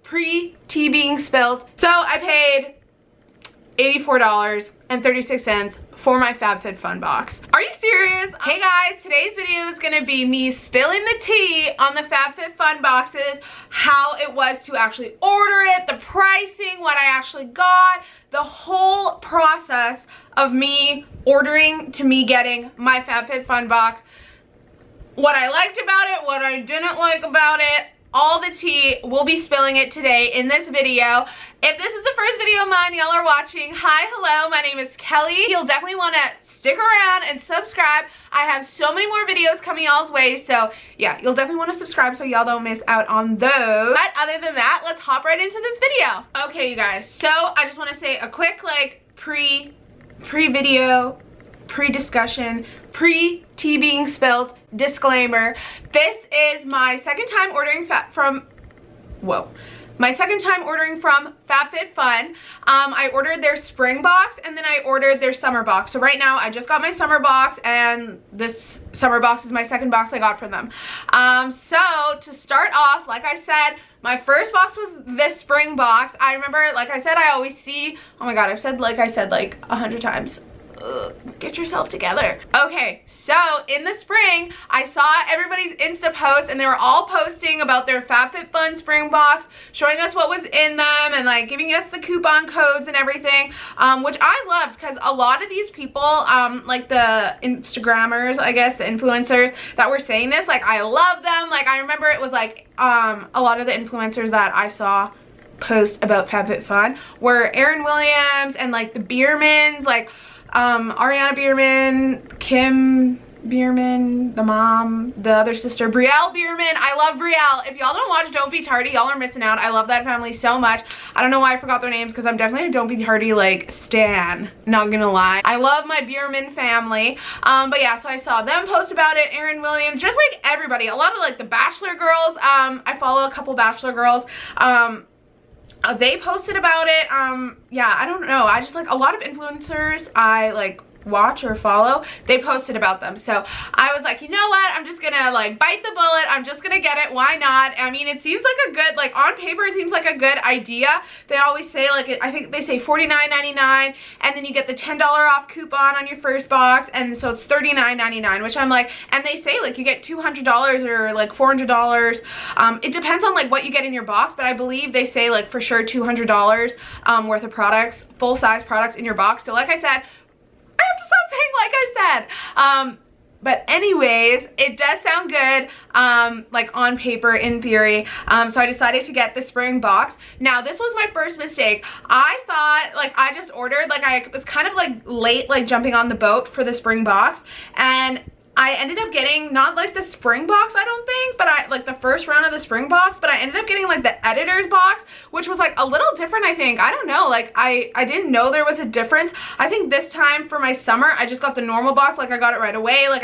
pre-tea being spilled. So I paid $84.36 for my FabFitFun box. Are you serious? Hey guys, today's video is gonna be me spilling the tea on the FabFitFun boxes, how it was to actually order it, the pricing, what I actually got, the whole process of me ordering to me getting my FabFitFun box, what I liked about it, what I didn't like about it, all the tea. We'll be spilling it today in this video. If this is the first video of mine y'all are watching, hi, hello, my name is Kelly. You'll definitely want to stick around and subscribe. I have so many more videos coming y'all's way, so yeah, you'll definitely want to subscribe so y'all don't miss out on those. But other than that, let's hop right into this video. Okay, you guys, so I just want to say a quick like pre-video, pre-discussion, pre-tea being spilled disclaimer. This is my second time ordering from FabFitFun. I ordered their spring box and then I ordered their summer box. So right now I just got my summer box and this summer box is my second box I got from them. So to start off, like I said, my first box was this spring box. I remember, like I said, I always see, oh my god, I've said like 100 times. Get yourself together. Okay, so in the spring, I saw everybody's Insta posts and they were all posting about their FabFitFun spring box, showing us what was in them and like giving us the coupon codes and everything, which I loved because a lot of these people, like the Instagrammers, I guess, the influencers that were saying this, like I love them. Like I remember it was like a lot of the influencers that I saw post about FabFitFun were Erin Williams and like the Biermans, like Ariana Bierman, Kim Bierman, the mom, the other sister, Brielle Bierman. I love Brielle. If y'all don't watch Don't Be Tardy, y'all are missing out. I love that family so much. I don't know why I forgot their names because I'm definitely a Don't Be Tardy like stan, not gonna lie. I love my Bierman family. But yeah, so I saw them post about it, Erin Williams, just like everybody. A lot of like the Bachelor girls. I follow a couple Bachelor girls. They posted about it. Yeah, I don't know, I just like a lot of influencers I like watch or follow, they posted about them. So I was like, you know what, I'm just gonna like bite the bullet, I'm just gonna get it, why not? I mean, it seems like a good, like on paper it seems like a good idea. They always say like, I think they say $49.99 and then you get the $10 off coupon on your first box, and so it's $39.99, which I'm like, and they say like you get $200 or like $400. It depends on like what you get in your box, but I believe they say like for sure $200 worth of products, full-size products in your box. So like I said, I have to stop saying like I said. But anyways, it does sound good, like on paper, in theory. So I decided to get the spring box. Now, this was my first mistake. I thought, like, I just ordered, like, I was kind of like late, like jumping on the boat for the spring box, and I ended up getting not like the spring box, I don't think, but I like the first round of the spring box, but I ended up getting like the editor's box, which was like a little different, I think. I don't know, like I didn't know there was a difference. I think this time for my summer, I just got the normal box, like I got it right away. Like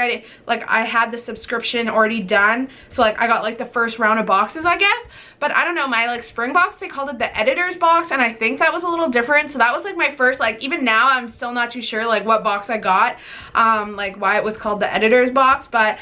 I had the subscription already done, so like I got like the first round of boxes, I guess. But I don't know, my like spring box, they called it the editor's box, and I think that was a little different. So that was like my first, like even now I'm still not too sure like what box I got, like why it was called the editor's box. But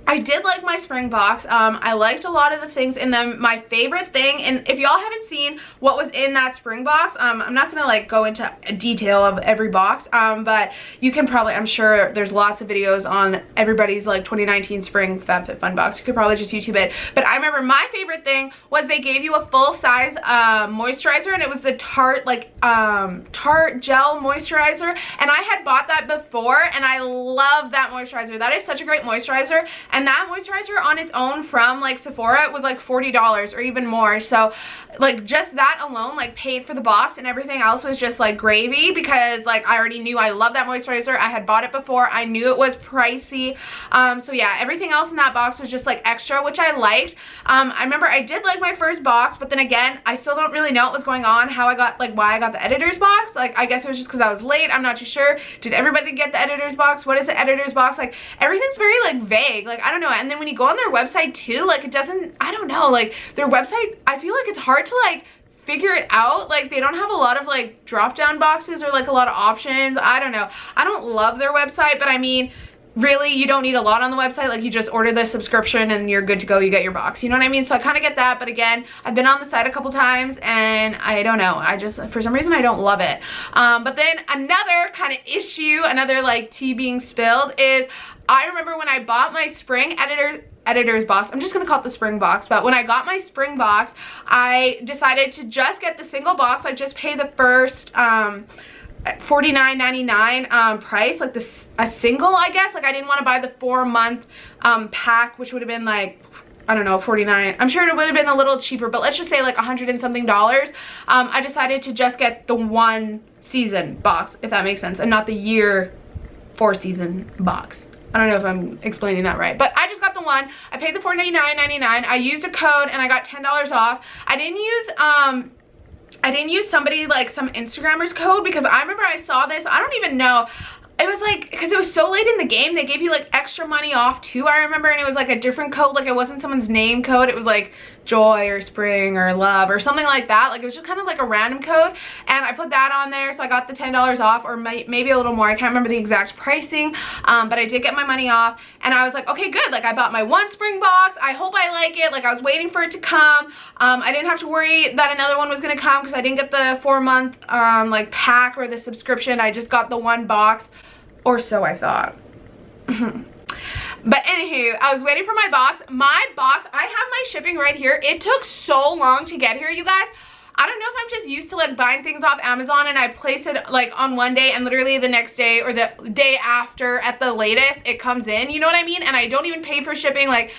I did like my spring box. I liked a lot of the things in them. My favorite thing, and if y'all haven't seen what was in that spring box, I'm not gonna like go into detail of every box, but you can probably, I'm sure there's lots of videos on everybody's like 2019 spring FabFitFun box. You could probably just YouTube it. But I remember my favorite thing was they gave you a full-size moisturizer, and it was the Tarte, like Tarte gel moisturizer, and I had bought that before and I love that moisturizer. That is such a great moisturizer. And that moisturizer on its own from like Sephora was like $40 or even more. So like just that alone like paid for the box, and everything else was just like gravy because like I already knew I love that moisturizer. I had bought it before. I knew it was pricey. So yeah, everything else in that box was just like extra, which I liked. I remember I did like my first box, but then again, I still don't really know what was going on, how I got, like why I got the editor's box. Like I guess it was just because I was late. I'm not too sure. Did everybody get the editor's box? What is the editor's box? Like everything's very like vague. Like I don't know. And then when you go on their website too, like it doesn't, I don't know, like their website, I feel like it's hard to like figure it out. Like they don't have a lot of like drop down boxes or like a lot of options. I don't know. I don't love their website, but I mean, really you don't need a lot on the website. Like, you just order the subscription and you're good to go, you get your box, you know what I mean? So I kind of get that, but again, I've been on the site a couple times and I don't know, I just, for some reason, I don't love it. But then another kind of issue, another like tea being spilled, is I remember when I bought my spring editor's box, I'm just gonna call it the spring box, but when I got my spring box, I decided to just get the single box. I just pay the first $49.99 price, like a single, I guess. Like, I didn't want to buy the 4-month pack, which would have been like, I don't know, 49. I'm sure it would have been a little cheaper, but let's just say like $100 and something. I decided to just get the 1 season box, if that makes sense, and not the year 4 season box. I don't know if I'm explaining that right, but I just got the one. I paid the $49.99. I used a code and I got $10 off. I didn't use somebody, like some Instagrammer's code, because I remember I saw this, I don't even know, it was like, because it was so late in the game, they gave you like extra money off too, I remember, and it was like a different code, like it wasn't someone's name code, it was like joy or spring or love or something like that. Like, it was just kind of like a random code, and I put that on there, so I got the $10 off, or maybe a little more, I can't remember the exact pricing, but I did get my money off, and I was like, okay, good, like I bought my 1 spring box, I hope I like it, like I was waiting for it to come. I didn't have to worry that another one was gonna come, because I didn't get the 4-month like pack or the subscription. I just got the 1 box, or so I thought. But anywho, I was waiting for my box. My box, I have my shipping right here. It took so long to get here, you guys. I don't know if I'm just used to like buying things off Amazon and I place it like on one day and literally the next day or the day after at the latest it comes in, you know what I mean? And I don't even pay for shipping. Like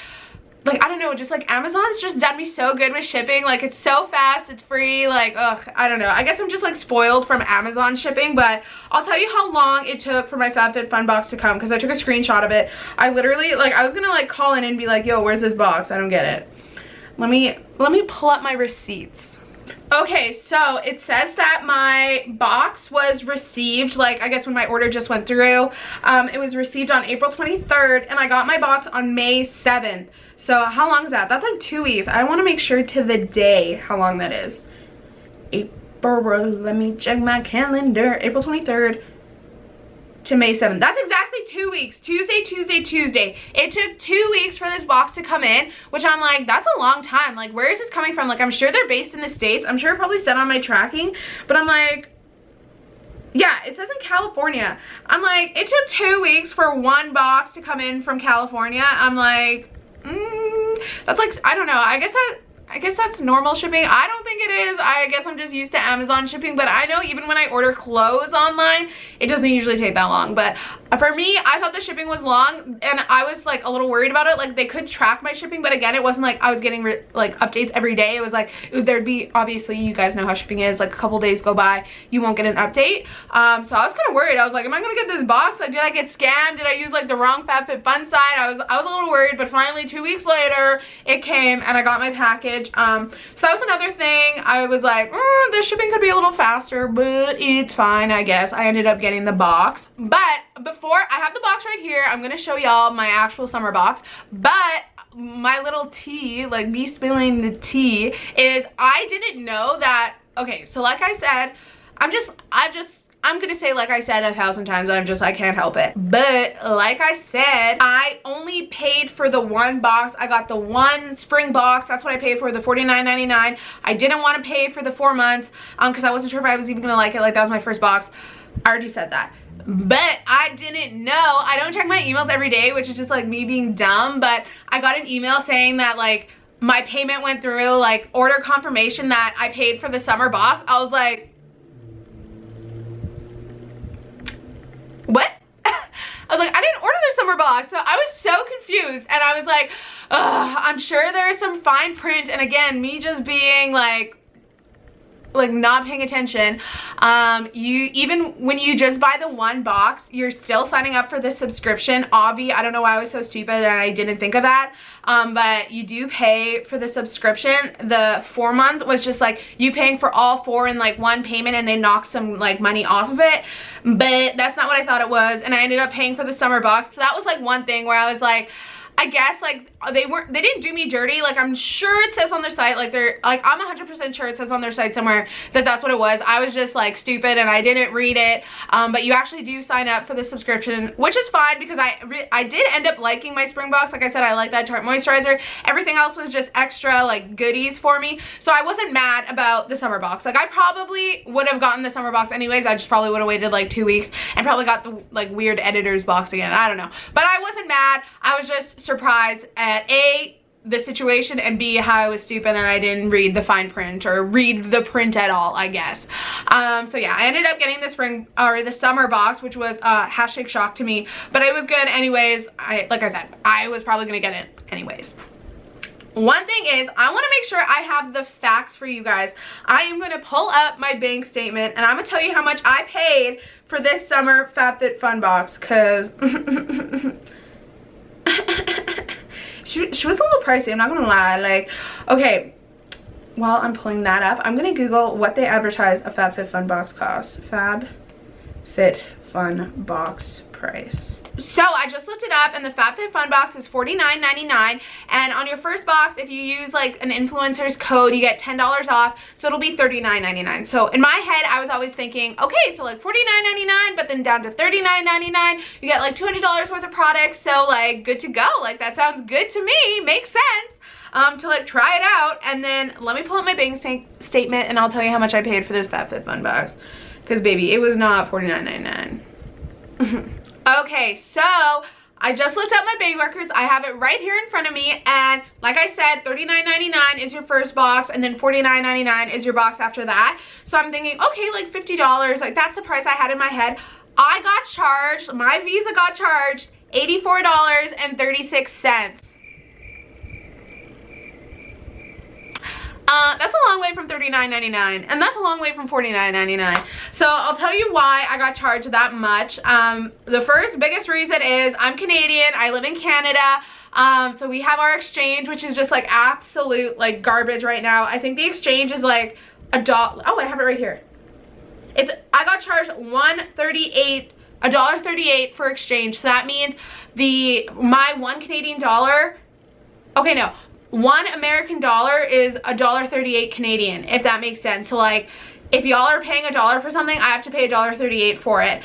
I don't know, just like Amazon's just done me so good with shipping. Like, it's so fast, it's free, like, ugh, I don't know. I guess I'm just like spoiled from Amazon shipping, but I'll tell you how long it took for my FabFitFun box to come, because I took a screenshot of it. I literally, like, I was gonna like call in and be like, yo, where's this box? I don't get it. Let me pull up my receipts. Okay, so it says that my box was received, like, I guess when my order just went through. It was received on April 23rd, and I got my box on May 7th. So how long is that? That's like 2 weeks. I want to make sure to the day how long that is. April, let me check my calendar. April 23rd to May 7th. That's exactly 2 weeks. Tuesday, Tuesday, Tuesday. It took 2 weeks for this box to come in, which I'm like, that's a long time. Like, where is this coming from? Like, I'm sure they're based in the States. I'm sure it probably said on my tracking, but I'm like, yeah, it says in California. I'm like, it took 2 weeks for 1 box to come in from California. I'm like, that's like, I don't know. I guess that's normal shipping. I don't think it is. I guess I'm just used to Amazon shipping, but I know even when I order clothes online, it doesn't usually take that long. But for me, I thought the shipping was long, and I was like a little worried about it. Like, they could track my shipping, but again, it wasn't like I was getting like updates every day. It was like there'd be, obviously you guys know how shipping is, like a couple days go by, you won't get an update. So I was kind of worried. I was like, am I gonna get this box? Like, did I get scammed? Did I use like the wrong FabFitFun site? I was a little worried, but finally 2 weeks later it came and I got my package. So that was another thing. I was like, the shipping could be a little faster, but it's fine, I guess. I ended up getting the box. But before, I have the box right here. I'm gonna show y'all my actual summer box. But my little tea, like me spilling the tea, is I didn't know that, okay, so like I said, I'm gonna say like I said 1,000 times, I can't help it. But like I said, I only paid for the 1 box. I got the 1 spring box. That's what I paid for, the $49.99. I didn't want to pay for the 4 months because I wasn't sure if I was even gonna like it. Like, that was my first box. I already said that. But I didn't know. I don't check my emails every day, which is just like me being dumb. But I got an email saying that like my payment went through, like order confirmation that I paid for the summer box. I was like, what? I was like, I didn't order the summer box. So I was so confused, and I was like, ugh, I'm sure there's some fine print. And again, me just being like not paying attention. Even when you just buy the 1 box, you're still signing up for the subscription. Obvi, I don't know why I was so stupid and I didn't think of that. But you do pay for the subscription. The 4-month was just like you paying for all 4 in like 1 payment, and they knock some like money off of it. But that's not what I thought it was, and I ended up paying for the summer box. So that was like one thing where I was like, I guess like they didn't do me dirty. Like I'm sure it says on their site, like I'm 100% sure it says on their site somewhere that that's what it was. I was just like stupid and I didn't read it. But you actually do sign up for the subscription, which is fine because I did end up liking my spring box. Like I said, I like that Tarte moisturizer. Everything else was just extra like goodies for me. So I wasn't mad about the summer box. Like I probably would have gotten the summer box anyways. I just probably would have waited like 2 weeks and probably got the like weird editor's box again. I don't know. But I wasn't mad. I was just surprised at A, the situation, and B, how I was stupid and I didn't read the fine print or read the print at all, I guess. So yeah, I ended up getting the summer box, which was hashtag shock to me, but it was good anyways. Like I said, I was probably gonna get it anyways. One thing is, I want to make sure I have the facts for you guys. I am going to pull up my bank statement and I'm going to tell you how much I paid for this summer FabFitFun box, because she was a little pricey, I'm not going to lie. Like, okay, while I'm pulling that up, I'm going to Google what they advertise a FabFitFun box costs. FabFitFun box price. So I just looked it up and the FabFitFun box is $49.99, and on your first box, if you use like an influencer's code, you get $10 off, so it'll be $39.99. So in my head, I was always thinking, okay, so like $49.99, but then down to $39.99, you get like $200 worth of products, so like good to go. Like that sounds good to me, makes sense. To like try it out. And then let me pull up my bank statement and I'll tell you how much I paid for this FabFitFun box, because baby, it was not $49.99. Okay, so I just looked up my bank records. I have it right here in front of me, and like I said, $39.99 is your first box, and then $49.99 is your box after that. So I'm thinking, okay, like $50, like that's the price I had in my head. I got charged, my Visa got charged $84.36. That's a long way from $39.99, and that's a long way from $49.99. So I'll tell you why I got charged that much. The first biggest reason is I'm Canadian, I live in Canada, so we have our exchange, which is just like absolute like garbage right now. I think the exchange is like $1. Oh, I have it right here. I got charged $1.38 for exchange. So that means my $1 Canadian dollar, okay, no, $1 American dollar is $1.38 Canadian, if that makes sense. So like if y'all are paying $1 for something, I have to pay $1.38 for it,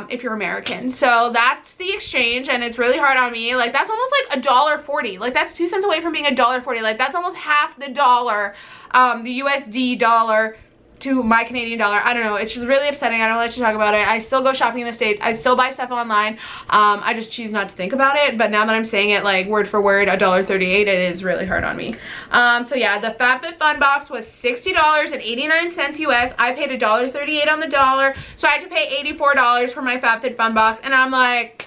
if you're American. So that's the exchange, and it's really hard on me. Like that's almost like $1.40. Like that's 2 cents away from being $1.40. Like that's almost half the dollar, the USD dollar to my Canadian dollar. I don't know, it's just really upsetting. I don't like to talk about it. I still go shopping in the States. I still buy stuff online. I just choose not to think about it, but now that I'm saying it like word for word, $1.38, it is really hard on me. So yeah, the FabFitFun box was $60.89 US. I paid $1.38 on the dollar, so I had to pay $84 for my FabFitFun box, and I'm like,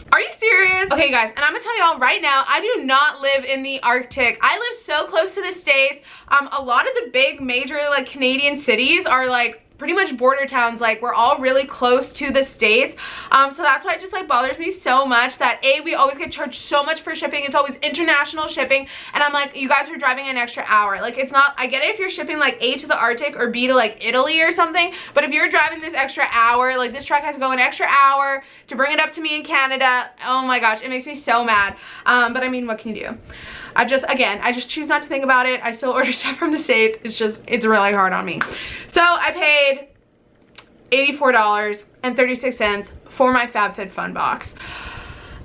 are you serious? Okay guys, and I'm gonna tell y'all right now, I do not live in the Arctic. I live so close to the States. A lot of the big major like Canadian cities are like pretty much border towns. Like we're all really close to the States, so that's why it just like bothers me so much that A, we always get charged so much for shipping. It's always international shipping, and I'm like, you guys are driving an extra hour. Like it's not, I get it if you're shipping like A to the Arctic or B to like Italy or something, but if you're driving this extra hour, like this truck has to go an extra hour to bring it up to me in Canada. Oh my gosh, it makes me so mad. But I mean, what can you do? I just choose not to think about it. I still order stuff from the States. It's really hard on me. So I paid $84.36 for my FabFitFun box.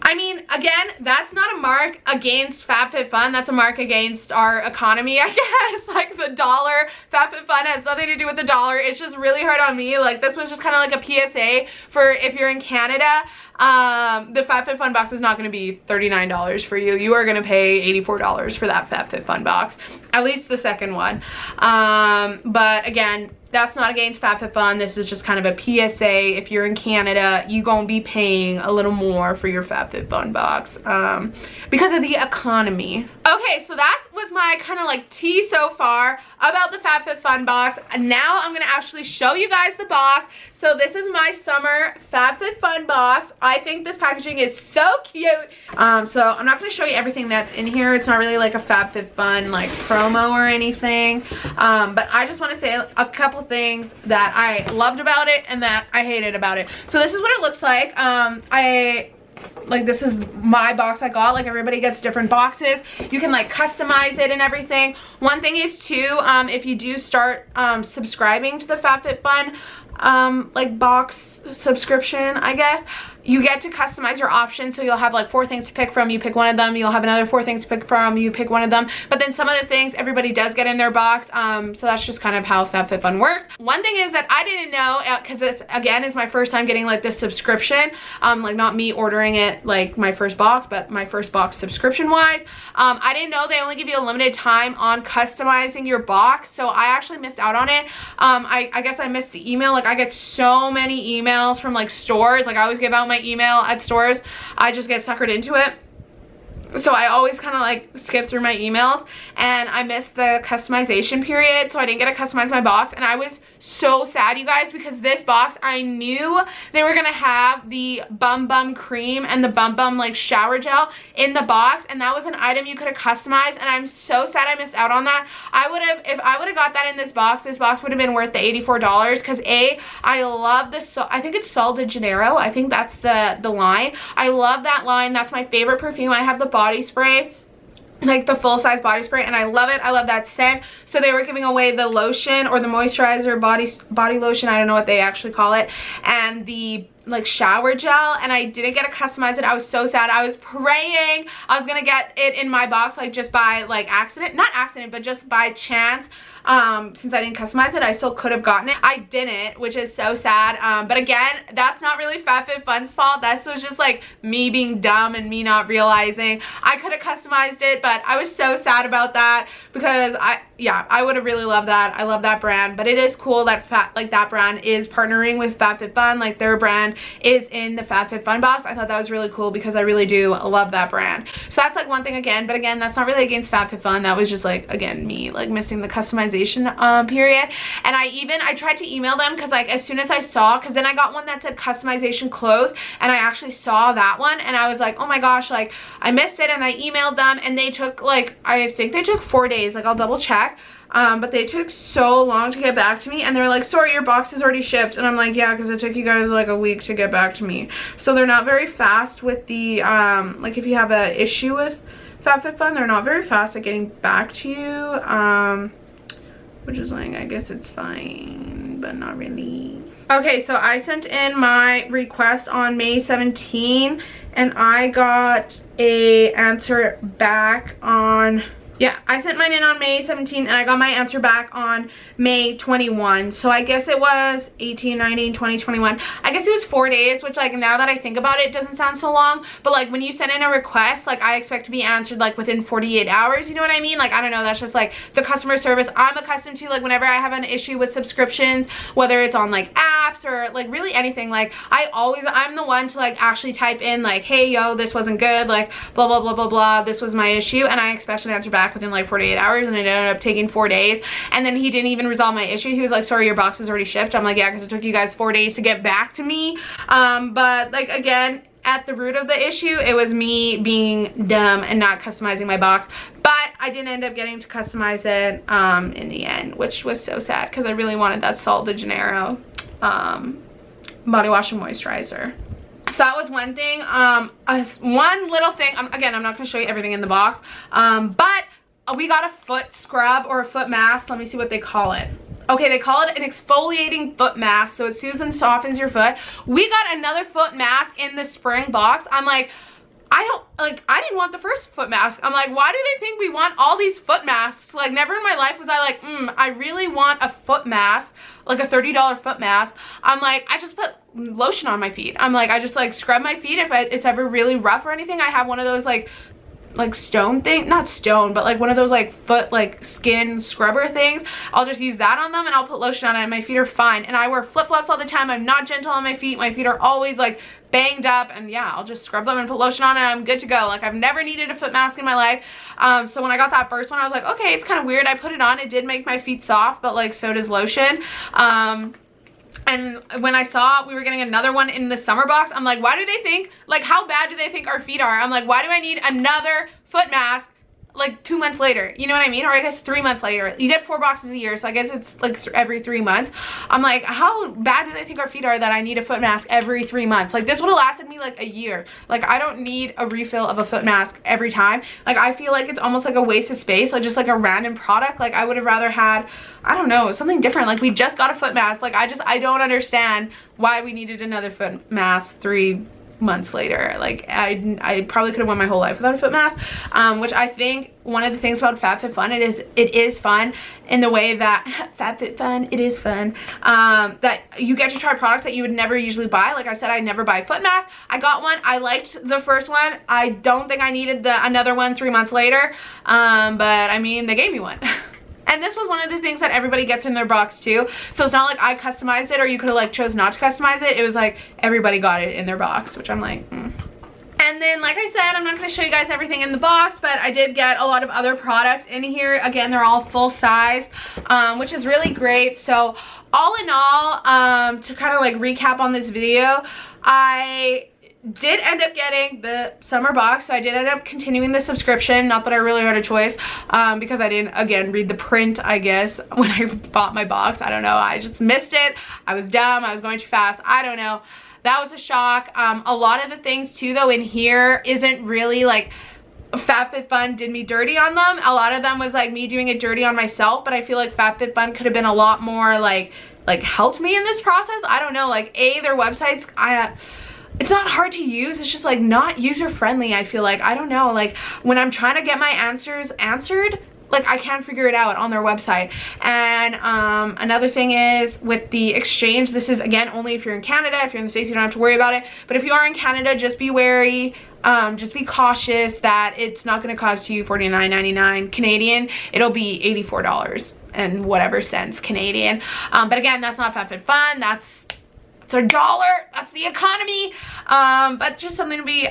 I mean, again, that's not a mark against FabFitFun. That's a mark against our economy, I guess. Like the dollar, FabFitFun has nothing to do with the dollar. It's just really hard on me. Like this was just kind of like a PSA for if you're in Canada. The FabFitFun box is not going to be $39 for you. You are going to pay $84 for that FabFitFun box, at least the second one. But again, that's not against FabFitFun. This is just kind of a PSA. If you're in Canada, you're going to be paying a little more for your FabFitFun box because of the economy. Okay, so that was my kind of like tea so far about the FabFitFun box. And now I'm going to actually show you guys the box. So this is my summer FabFitFun box. I think this packaging is so cute. So I'm not going to show you everything that's in here. It's not really like a FabFitFun like promo or anything. But I just want to say a couple things that I loved about it and that I hated about it. So this is what it looks like. I like this is my box I got. Like everybody gets different boxes. You can like customize it and everything. One thing is too, if you do start subscribing to the FabFitFun like box subscription, I guess, you get to customize your options. So you'll have like 4 things to pick from, you pick one of them, you'll have another 4 things to pick from, you pick one of them. But then some of the things everybody does get in their box, so that's just kind of how FabFitFun works. One thing is that I didn't know, because this again is my first time getting like this subscription, like not me ordering it like my first box, but my first box subscription wise. I didn't know they only give you a limited time on customizing your box, so I actually missed out on it. I guess I missed the email. Like I get so many emails from like stores, like I always give out my email at stores. I just get suckered into it, so I always kind of like skip through my emails, and I missed the customization period, so I didn't get to customize my box. And I was so sad, you guys, because this box, I knew they were gonna have the Bum Bum cream and the Bum Bum like shower gel in the box, and that was an item you could have customized, and I'm so sad I missed out on that. I would have, if I would have got that in this box would have been worth the $84, because I love this, I think it's Sol de Janeiro, I think that's the line. I love that line. That's my favorite perfume. I have the body spray, like the full-size body spray, and I love it. I love that scent. So they were giving away the lotion, or the moisturizer, body lotion, I don't know what they actually call it, and the like shower gel, and I didn't get to customize it. I was so sad. I was praying I was gonna get it in my box, like just by like accident, not accident, but just by chance. Since I didn't customize it, I still could have gotten it. I didn't, which is so sad. But again, that's not really FabFitFun's fault. This was just like me being dumb and me not realizing. I could have customized it, but I was so sad about that, because I would have really loved that. I love that brand, but it is cool that that brand is partnering with FabFitFun. Like their brand is in the FabFitFun box. I thought that was really cool, because I really do love that brand. So that's like one thing again, but again, that's not really against FabFitFun. That was just like, again, me like missing the customization period. And I tried to email them, because like as soon as I saw, because then I got one that said customization closed, and I actually saw that one, and I was like, oh my gosh, like I missed it. And I emailed them, and they took like, I think they took 4 days, like I'll double check. But they took so long to get back to me, and they're like, sorry, your box is already shipped. And I'm like, yeah, because it took you guys like a week to get back to me. So they're not very fast with the like if you have an issue with FabFitFun, they're not very fast at getting back to you, which is like, I guess it's fine, but not really. Okay, so I sent in my request on May 17, and I got a answer back on, yeah, I sent mine in on May 17, and I got my answer back on May 21. So I guess it was 18, 19, 20, 21. I guess it was 4 days, which like now that I think about it, doesn't sound so long. But like when you send in a request, like I expect to be answered like within 48 hours. You know what I mean? Like, I don't know. That's just like the customer service I'm accustomed to. Like whenever I have an issue with subscriptions, whether it's on like apps or like really anything, like I'm the one to like actually type in like, hey, yo, this wasn't good. Like blah, blah, blah, blah, blah. This was my issue. And I expect an answer back within like 48 hours, and it ended up taking 4 days. And then he didn't even resolve my issue. He was like, sorry, your box is already shipped. I'm like, yeah, because it took you guys 4 days to get back to me. But like again, at the root of the issue, it was me being dumb and not customizing my box. But I didn't end up getting to customize it in the end, which was so sad, because I really wanted that Sol de Janeiro body wash and moisturizer. So that was one thing. One little thing, again, I'm not going to show you everything in the box, but we got a foot scrub or a foot mask. Let me see what they call it. Okay, they call it an exfoliating foot mask, so it soothes and softens your foot. We got another foot mask in the spring box. I'm like, I didn't want the first foot mask. I'm like, why do they think we want all these foot masks? Like, never in my life was I like, I really want a foot mask, like a $30 foot mask. I'm like, I just put lotion on my feet. I'm like, I just like scrub my feet if it's ever really rough or anything. I have one of those like stone thing, not stone, but like one of those like foot like skin scrubber things. I'll just use that on them, and I'll put lotion on it, and my feet are fine. And I wear flip-flops all the time. I'm not gentle on my feet. My feet are always like banged up, and yeah, I'll just scrub them and put lotion on it, and I'm good to go. Like, I've never needed a foot mask in my life. So when I got that first one, I was like, okay, it's kind of weird. I put it on, it did make my feet soft, but like so does lotion. And when I saw we were getting another one in the summer box, I'm like, why do they think, like, how bad do they think our feet are? I'm like, why do I need another foot mask like 2 months later, you know what I mean? Or I guess 3 months later. You get 4 boxes a year, so I guess it's like every 3 months. I'm like, how bad do they think our feet are that I need a foot mask every 3 months? Like, this would have lasted me like a year. Like, I don't need a refill of a foot mask every time. Like, I feel like it's almost like a waste of space, like just like a random product. Like, I would have rather had, I don't know, something different. Like, we just got a foot mask. Like, I don't understand why we needed another foot mask 3 months later. Like, I probably could have went my whole life without a foot mask, which I think one of the things about FabFitFun, it is fun in the way that FabFitFun, it is fun, that you get to try products that you would never usually buy. Like I said, I never buy foot masks. I got one, I liked the first one. I don't think I needed another one 3 months later, but I mean, they gave me one. And this was one of the things that everybody gets in their box too. So it's not like I customized it, or you could have like chose not to customize it. It was like everybody got it in their box, which I'm like, And then, like I said, I'm not going to show you guys everything in the box, but I did get a lot of other products in here. Again, they're all full size, which is really great. So all in all, to kind of like recap on this video, I did end up getting the summer box. So I did end up continuing the subscription. Not that I really had a choice, because I didn't, again, read the print, I guess, when I bought my box. I don't know. I just missed it. I was dumb. I was going too fast. I don't know. That was a shock. A lot of the things too, though, in here isn't really like FabFitFun did me dirty on them. A lot of them was like me doing it dirty on myself, but I feel like FabFitFun could have been a lot more like helped me in this process. I don't know. Like, their websites, it's not hard to use, it's just like not user friendly. I feel like, I don't know, like when I'm trying to get my answers answered, like I can't figure it out on their website. And another thing is with the exchange, this is again only if you're in Canada. If you're in the States, you don't have to worry about it, but if you are in Canada, just be wary. Just be cautious that it's not going to cost you $49.99 Canadian. It'll be $84 and whatever cents Canadian. But again, that's not FabFitFun. That's $1. That's the economy. But just something to be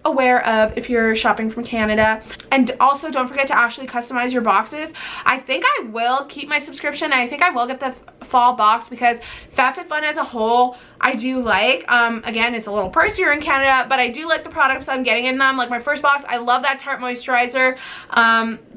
aware of if you're shopping from Canada. And also, don't forget to actually customize your boxes. I think I will keep my subscription. I think I will get the fall box because FabFitFun as a whole, I do like. Again, it's a little pricier in Canada, but I do like the products I'm getting in them. Like my first box, I love that Tarte moisturizer.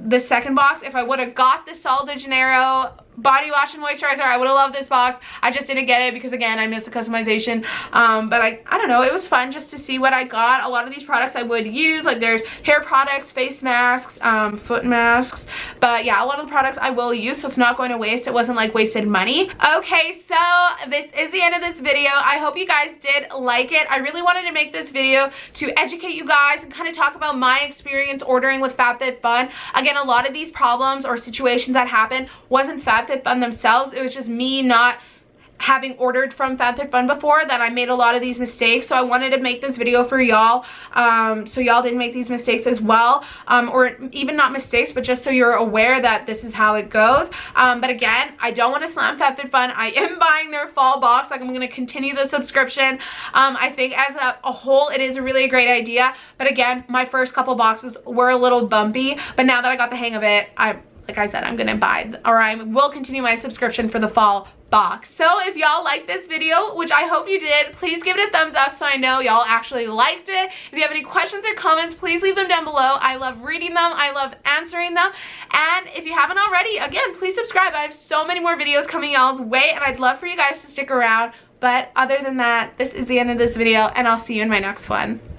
The second box, if I would have got the Sol de Janeiro body wash and moisturizer, I would have loved this box. I just didn't get it because, again, I missed the customization. But I don't know, it was fun just to see what I got. A lot of these products I would use, like there's hair products, face masks, foot masks, but yeah, a lot of the products I will use, so it's not going to waste. It wasn't like wasted money. Okay, so this is the end of this video. I hope you guys did like it. I really wanted to make this video to educate you guys and kind of talk about my experience ordering with FabFitFun. Again, a lot of these problems or situations that happen wasn't FabFitFun themselves. It was just me not having ordered from FabFitFun before that I made a lot of these mistakes. So I wanted to make this video for y'all, so y'all didn't make these mistakes as well, or even not mistakes, but just so you're aware that this is how it goes. But again, I don't want to slam FabFitFun. I am buying their fall box. Like, I'm going to continue the subscription. I think as a whole, it is a really great idea. But again, my first couple boxes were a little bumpy, but now that I got the hang of it, like I said, I'm gonna buy, or I will continue my subscription for the fall box. So if y'all liked this video, which I hope you did, please give it a thumbs up so I know y'all actually liked it. If you have any questions or comments, please leave them down below. I love reading them. I love answering them. And if you haven't already, again, please subscribe. I have so many more videos coming y'all's way, and I'd love for you guys to stick around. But other than that, this is the end of this video, and I'll see you in my next one.